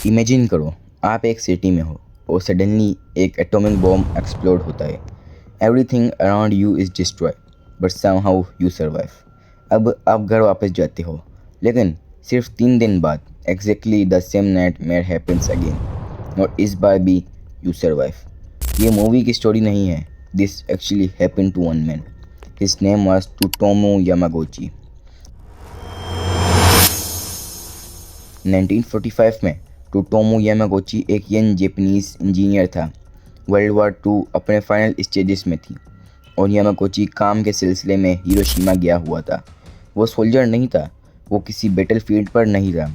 Imagine करो, आप एक सिटी में हो और सडनली एक एटॉमिक बॉम्ब एक्सप्लोड होता है। Everything around you is destroy but somehow you survive. अब आप घर वापस जाते हो, लेकिन सिर्फ 3 दिन बाद exactly the same nightmare happens again, और इस बार भी यू सर्वाइव। ये मूवी की स्टोरी नहीं है, this actually happened to one man. His name was Tomo Yamaguchi. 1945 में टोमो यामागुची एक यंग जापानीज इंजीनियर था। वर्ल्ड वार 2 अपने फाइनल स्टेजेस में थी और यामागुची काम के सिलसिले में हिरोशिमा गया हुआ था। वो सोल्जर नहीं था, वो किसी बैटलफील्ड पर नहीं था।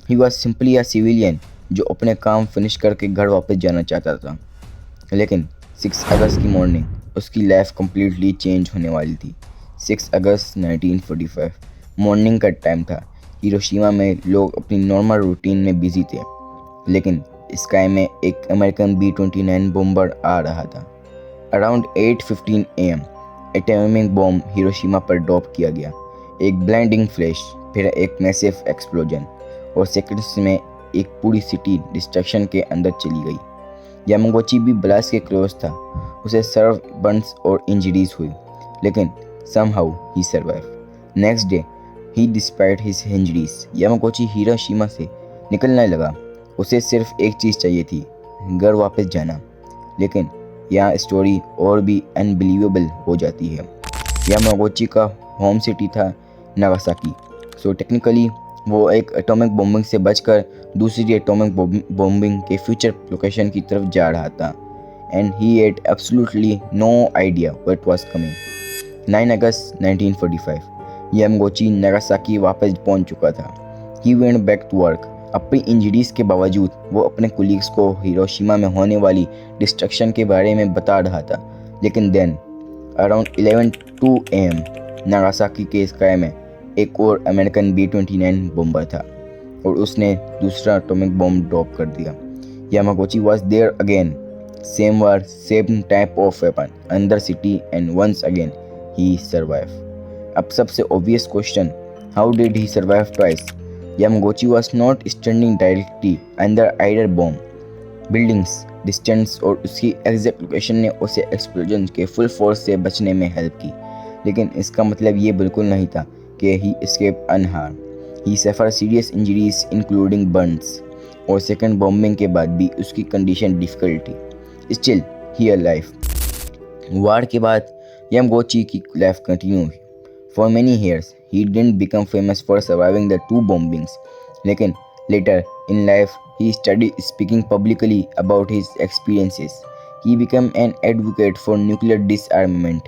He was simply a civilian जो अपने काम फिनिश करके घर वापस जाना चाहता था। लेकिन 6 अगस्त की मॉर्निंग उसकी लाइफ कम्प्लीटली चेंज होने वाली थी। 6 अगस्त 1945 मॉर्निंग का टाइम था। हिरोशिमा में लोग अपनी नॉर्मल रूटीन में बिजी थे, लेकिन स्काई में एक अमेरिकन B-29 बॉम्बर आ रहा था। Around 8:15 AM atomic bomb Hiroshima पर ड्रॉप किया गया। एक ब्लाइंडिंग फ्लैश, फिर एक मैसिव एक्सप्लोजन, और सेकंड्स में एक पूरी सिटी डिस्ट्रक्शन के अंदर चली गई। यामागुची भी ब्लास्ट के क्लोज था। उसे सर्व बर्न्स और इंजरीज हुई, लेकिन समहाउ ही सर्वाइव। नेक्स्ट डे ही despite his injuries Yamaguchi Hiroshima से निकलने लगा। उसे सिर्फ एक चीज़ चाहिए थी, घर वापस जाना। लेकिन यहाँ स्टोरी और भी अनबिलीवेबल हो जाती है। यामागुची का होम सिटी था नागासाकी, सो टेक्निकली वो एक एटॉमिक बॉम्बिंग से बचकर दूसरी एटॉमिक बॉम्बिंग के फ्यूचर लोकेशन की तरफ जा रहा था, and he had absolutely no idea what was coming. 9 अगस्त 1945 यामागुची नागासाकी वापस पहुंच चुका था। He went back to work. अपनी इंजरीज के बावजूद वो अपने कुलीग्स को हिरोशिमा में होने वाली डिस्ट्रक्शन के बारे में बता रहा था। लेकिन देन अराउंड 11:02 AM नागासाकी के स्काई में एक और अमेरिकन B-29 बॉम्बर था और उसने दूसरा एटॉमिक बॉम्ब ड्रॉप कर दिया। Yamaguchi was there again, same war, same type of weapon, अंदर city, and once again he survive. अब सबसे obvious question, how did he survive twice? Yamaguchi was not standing directly under either bomb. Buildings, distance और उसकी exact location ने उसे explosion के full force से बचने में हेल्प की, लेकिन इसका मतलब ये बिल्कुल नहीं था कि he escape unharm. He suffer serious injuries including burns, और सेकंड बॉम्बिंग के बाद भी उसकी कंडीशन डिफिकल्ट थी। Still he alive. वार के बाद यामागुची की लाइफ कंटिन्यू हुई। For many years, he didn't become famous for surviving the 2 bombings. लेकिन later in life, he started speaking publicly about his experiences. He became an advocate for nuclear disarmament.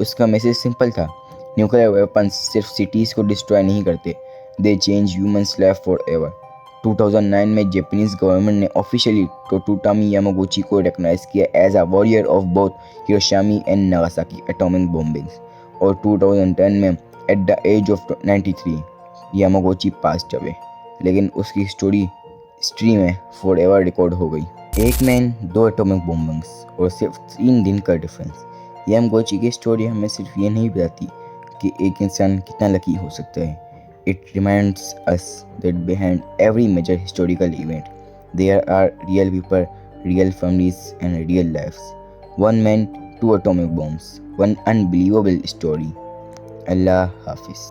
उसका message simple था, nuclear weapons सिर्फ cities को destroy नहीं करते, they change humans' life forever. 2009 में Japanese government ने officially Totami Yamaguchi को recognise किया as a warrior of both Hiroshima and Nagasaki atomic bombings, और 2010 में at the age of 93 Yamaguchi passed away, लेकिन उसकी स्टोरी हिस्ट्री में फॉर एवर रिकॉर्ड हो गई। एक मैन, 2 एटॉमिक बॉम्बिंग्स और सिर्फ 3 दिन का डिफरेंस। यामागुची की स्टोरी हमें सिर्फ ये नहीं बताती कि एक इंसान कितना लकी हो सकता है, it reminds us that behind every major historical event there are real people, real families and real lifes. One man, 2 atomic bombs, one unbelievable story. Allah Hafiz.